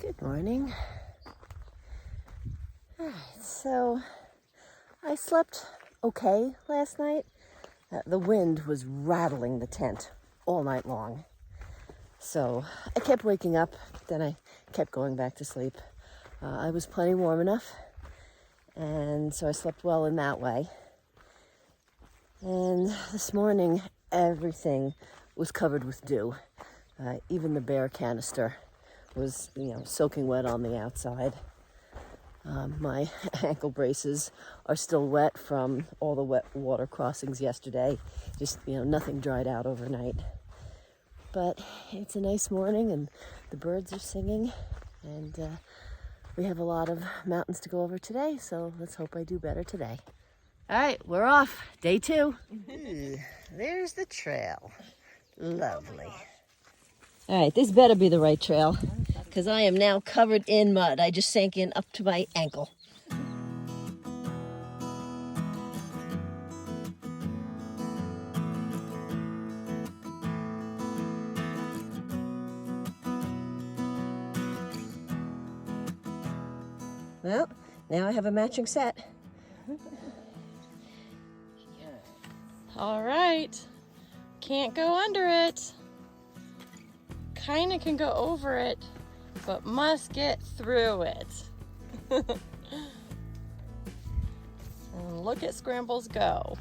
Good morning. Alright, so I slept okay last night. The wind was rattling the tent all night long. So I kept waking up, then I kept going back to sleep. I was plenty warm enough, and so I slept well in that way. And this morning, everything was covered with dew. Even the bear canister was, soaking wet on the outside. My ankle braces are still wet from all the wet water crossings yesterday. Just, nothing dried out overnight. But it's a nice morning and the birds are singing, and we have a lot of mountains to go over today, so let's hope I do better today. All right, we're off. Day 2. There's the trail. Lovely. All right, this better be the right trail, because I am now covered in mud. I just sank in up to my ankle. Well, now I have a matching set. All right, can't go under it. Kinda can go over it, but must get through it. And look at Scrambles go.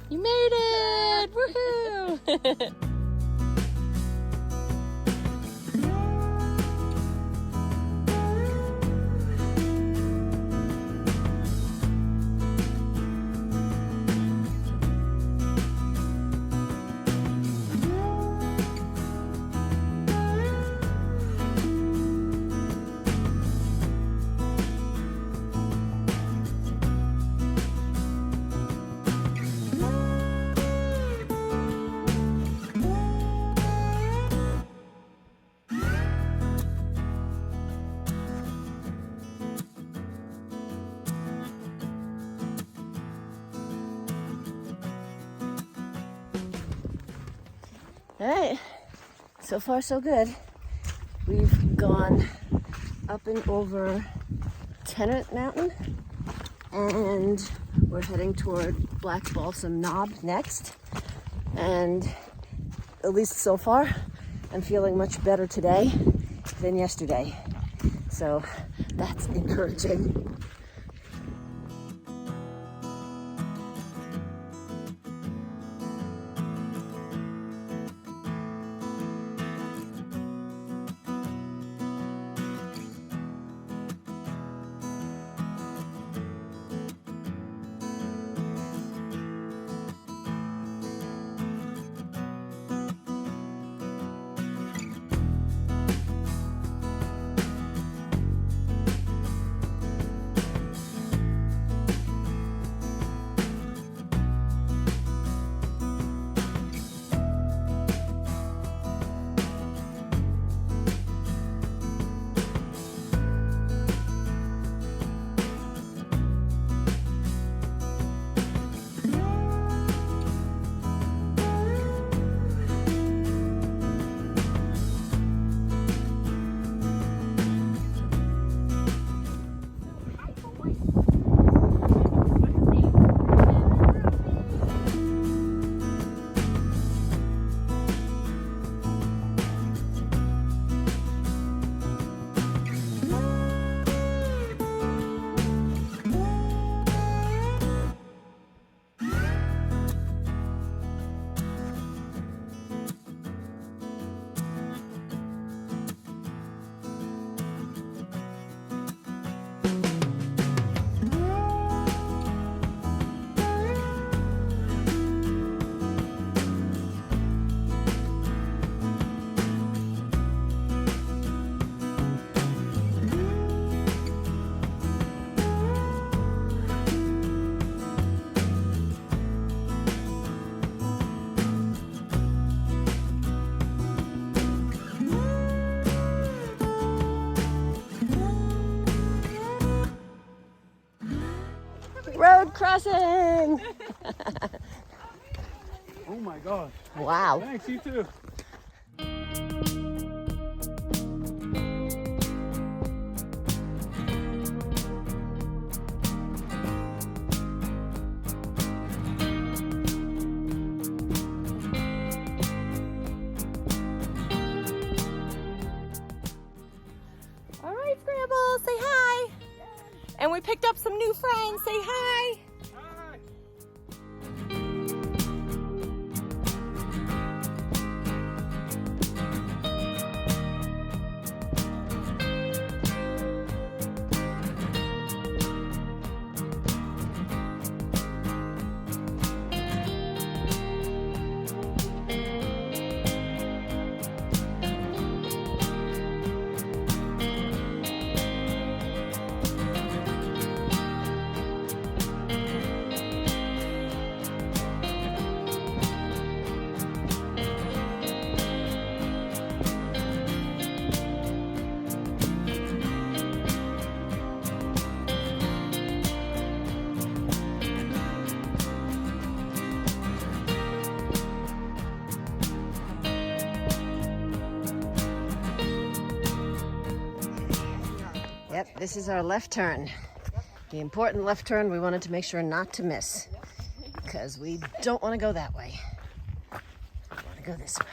You made it! Woohoo! All right, so far so good. We've gone up and over Tennant Mountain, and we're heading toward Black Balsam Knob next. And at least so far, I'm feeling much better today than yesterday. So that's encouraging. Road crossing! gosh. Wow. Thanks, you too. All right, Scramble, say hi. And we picked up some new friends. Say hi. Hi. Yep, this is our left turn. The important left turn we wanted to make sure not to miss, because we don't want to go that way. We want to go this way.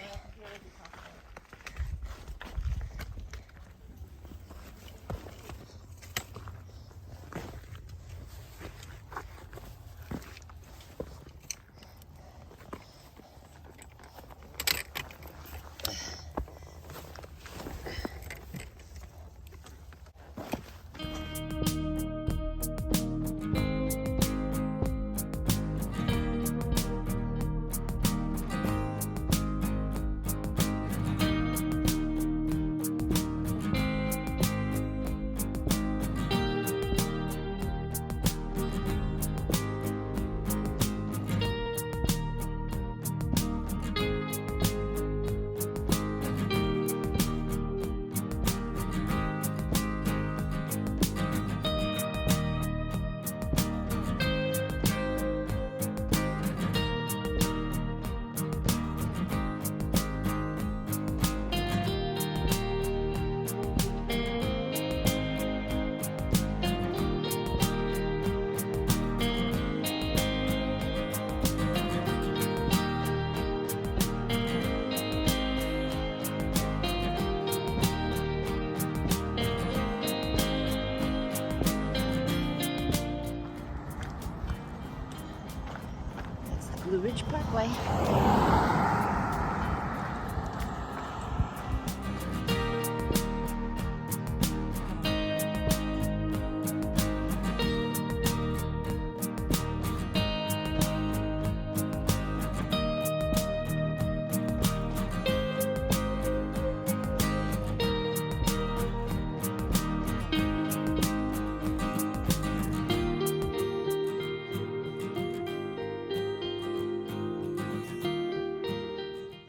Blue Ridge Parkway.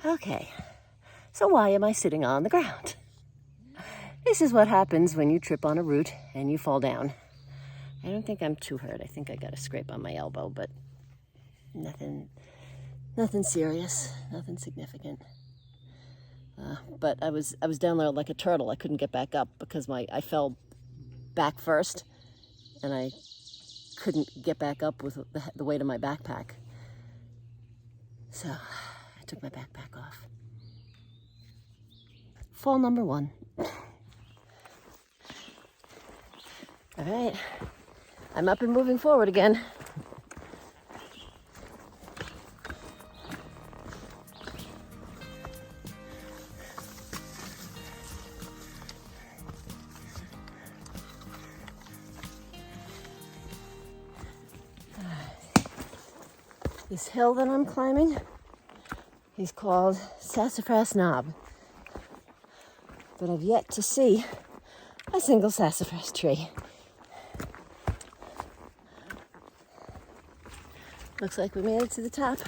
Okay, so why am I sitting on the ground? This is what happens when you trip on a root and you fall down. I don't think I'm too hurt. I think I got a scrape on my elbow, but nothing serious, nothing significant. But I was down there like a turtle. I couldn't get back up because I fell back first, and I couldn't get back up with the weight of my backpack. So I took my backpack off. Fall number 1. All right, I'm up and moving forward again. This hill that I'm climbing is called Sassafras Knob, but I've yet to see a single sassafras tree. Looks like we made it to the top.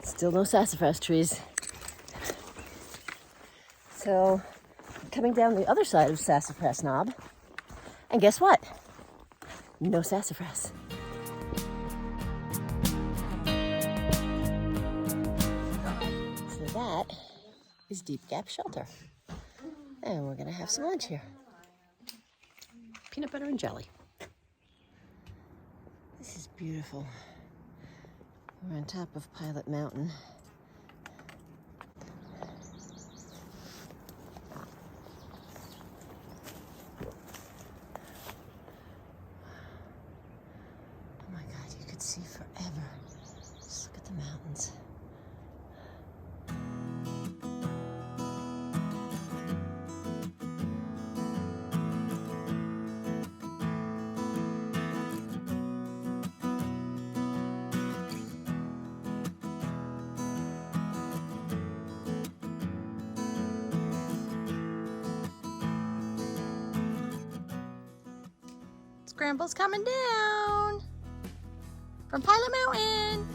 Still no sassafras trees. So, I'm coming down the other side of Sassafras Knob, and guess what? No sassafras. is Deep Gap Shelter. And we're gonna have some lunch here. Peanut butter and jelly. This is beautiful. We're on top of Pilot Mountain. Oh my God, you could see forever. Just look at the mountains. Scramble's coming down from Pilot Mountain.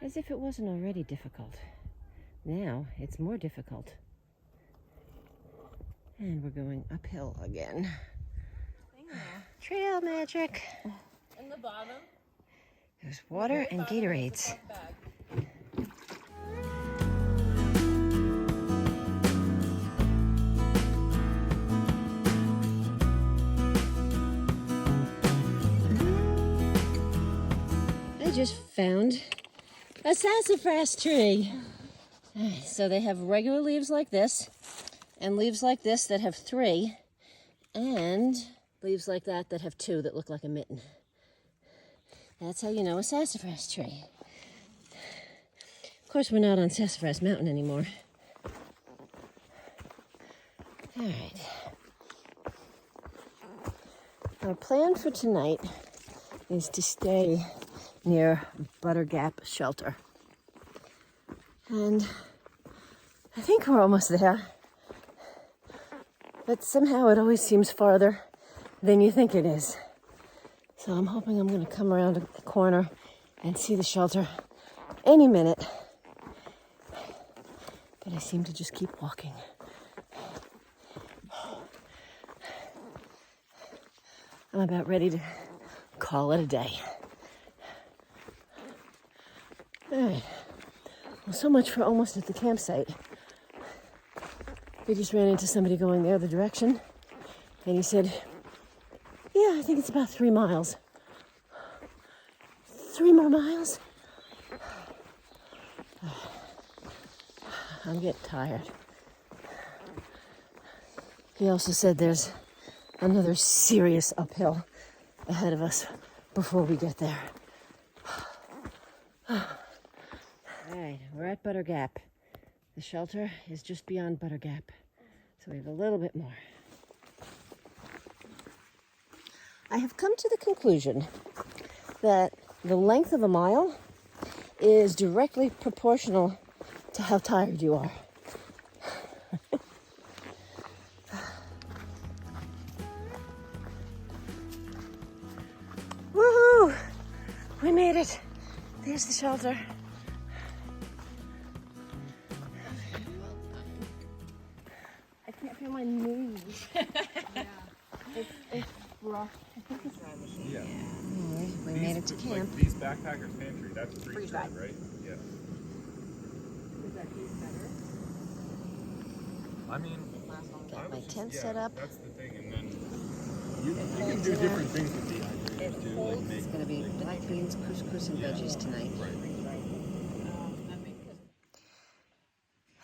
As if it wasn't already difficult. Now it's more difficult. And we're going uphill again. Trail magic. In the bottom. There's water and Gatorades. I just found a sassafras tree. So they have regular leaves like this, and leaves like this that have 3, and leaves like that have 2 that look like a mitten. That's how you know a sassafras tree. Of course, we're not on Sassafras Mountain anymore. All right. Our plan for tonight is to stay near Butter Gap Shelter. And I think we're almost there. But somehow it always seems farther than you think it is. So I'm hoping I'm going to come around the corner and see the shelter any minute. But I seem to just keep walking. I'm about ready to call it a day. All right. Well, so much for almost at the campsite. We just ran into somebody going the other direction, and he said, yeah, I think it's about 3 miles. 3 more miles? I'm getting tired. He also said there's another serious uphill ahead of us before we get there. All right, we're at Butter Gap. The shelter is just beyond Butter Gap, so we have a little bit more. I have come to the conclusion that the length of a mile is directly proportional to how tired you are. Woohoo! We made it. There's the shelter. I can't feel my knees. Yeah. It's rough. Yeah. We made it to camp. Like these backpackers pantry, that's freeze dried, right? Yeah. Is that piece better? I mean, Got my tent set up. That's the thing, and then you can do different things with dehydrated too, like make. It's gonna be black beans, couscous, and veggies tonight. Right.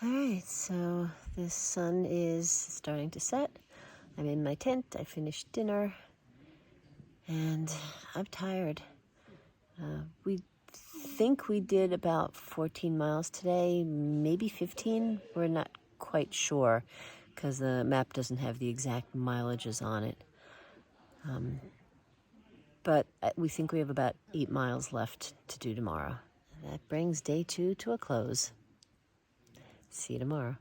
All right, so the sun is starting to set. I'm in my tent. I finished dinner, and I'm tired. We think we did about 14 miles today, maybe 15. We're not quite sure because the map doesn't have the exact mileages on it. But we think we have about 8 miles left to do tomorrow. That brings day 2 to a close. See you tomorrow.